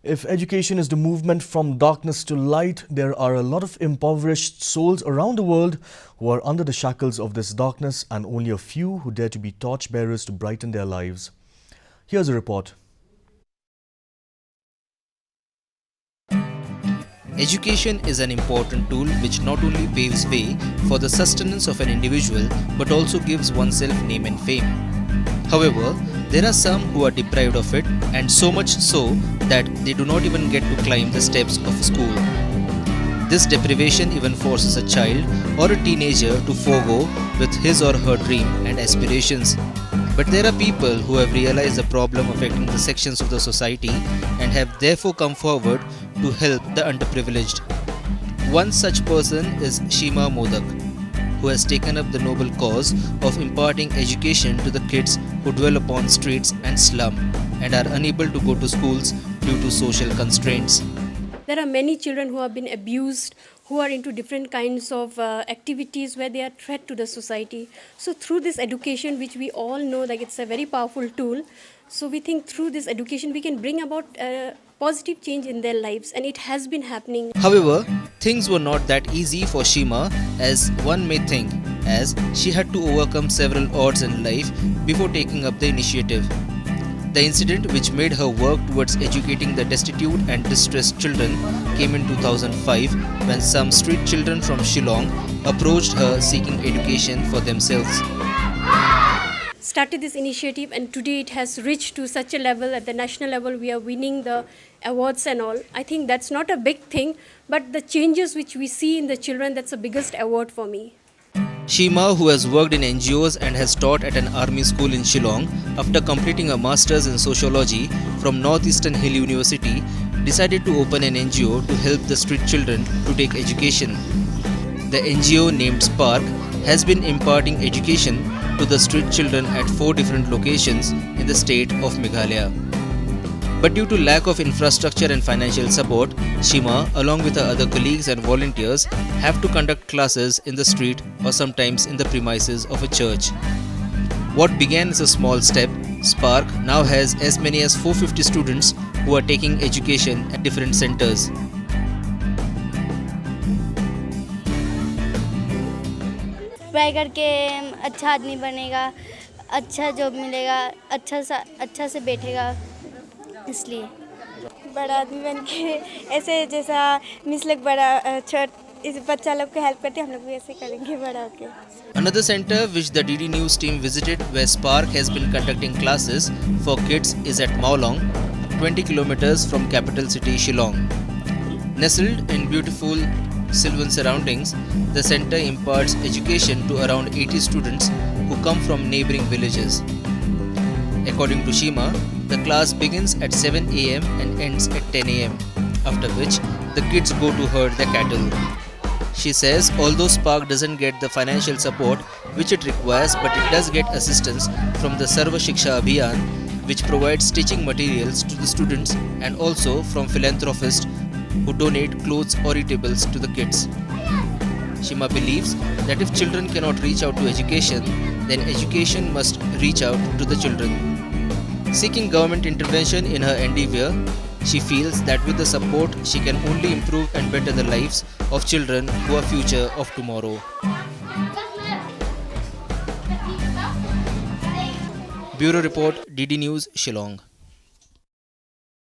If education is the movement from darkness to light, there are a lot of impoverished souls around the world who are under the shackles of this darkness, and only a few who dare to be torchbearers to brighten their lives. Here's a report. Education is an important tool which not only paves way for the sustenance of an individual but also gives oneself name and fame. However, there are some who are deprived of it, and so much so that they do not even get to climb the steps of school. This deprivation even forces a child or a teenager to forego with his or her dream and aspirations. But there are people who have realized the problem affecting the sections of the society and have therefore come forward to help the underprivileged. One such person is Shima Modak, who has taken up the noble cause of imparting education to the kids who dwell upon streets and slum and are unable to go to schools due to social constraints. There are many children who have been abused, who are into different kinds of activities where they are threat to the society. So through this education, which we all know that it's a very powerful tool, so we think through this education we can bring about positive change in their lives, and it has been happening. However, things were not that easy for Shima as one may think, as she had to overcome several odds in life before taking up the initiative. The incident which made her work towards educating the destitute and distressed children came in 2005 when some street children from Shillong approached her seeking education for themselves. Started this initiative, and today it has reached to such a level. At the national level we are winning the awards and all. I think that's not a big thing, but the changes which we see in the children, that's the biggest award for me. Shima, who has worked in NGOs and has taught at an army school in Shillong, after completing a master's in sociology from Northeastern Hill University, decided to open an NGO to help the street children to take education. The NGO named Spark has been imparting education to the street children at 4 different locations in the state of Meghalaya. But due to lack of infrastructure and financial support, Shima, along with her other colleagues and volunteers, have to conduct classes in the street or sometimes in the premises of a church. What began as a small step, Spark now has as many as 450 students who are taking education at different centers. पढ़ाई करके अच्छा आदमी बनेगा, अच्छा job मिलेगा, अच्छा से बैठेगा, इसलिए बड़ा आदमी बन के ऐसे जैसा मिस लोग बड़ा इस बच्चा लोग को हेल्प करते हैं, हम लोग भी ऐसे करेंगे बड़ा होके. Another center which the DD News team visited, where Spark has been conducting classes for kids, is at Maolong, 20 kilometers from capital city Shillong. Nestled in beautiful sylvan surroundings, the center imparts education to around 80 students who come from neighboring villages. According to Shima, the class begins at 7 am and ends at 10 am, after which the kids go to herd their cattle. She says although Spark doesn't get the financial support which it requires, but it does get assistance from the Sarva Shiksha Abhiyan, which provides teaching materials to the students, and also from philanthropists who donate clothes or eatables to the kids. Shima believes that if children cannot reach out to education, then education must reach out to the children. Seeking government intervention in her endeavour, she feels that with the support, she can only improve and better the lives of children who are future of tomorrow. Bureau Report, DD News, Shillong.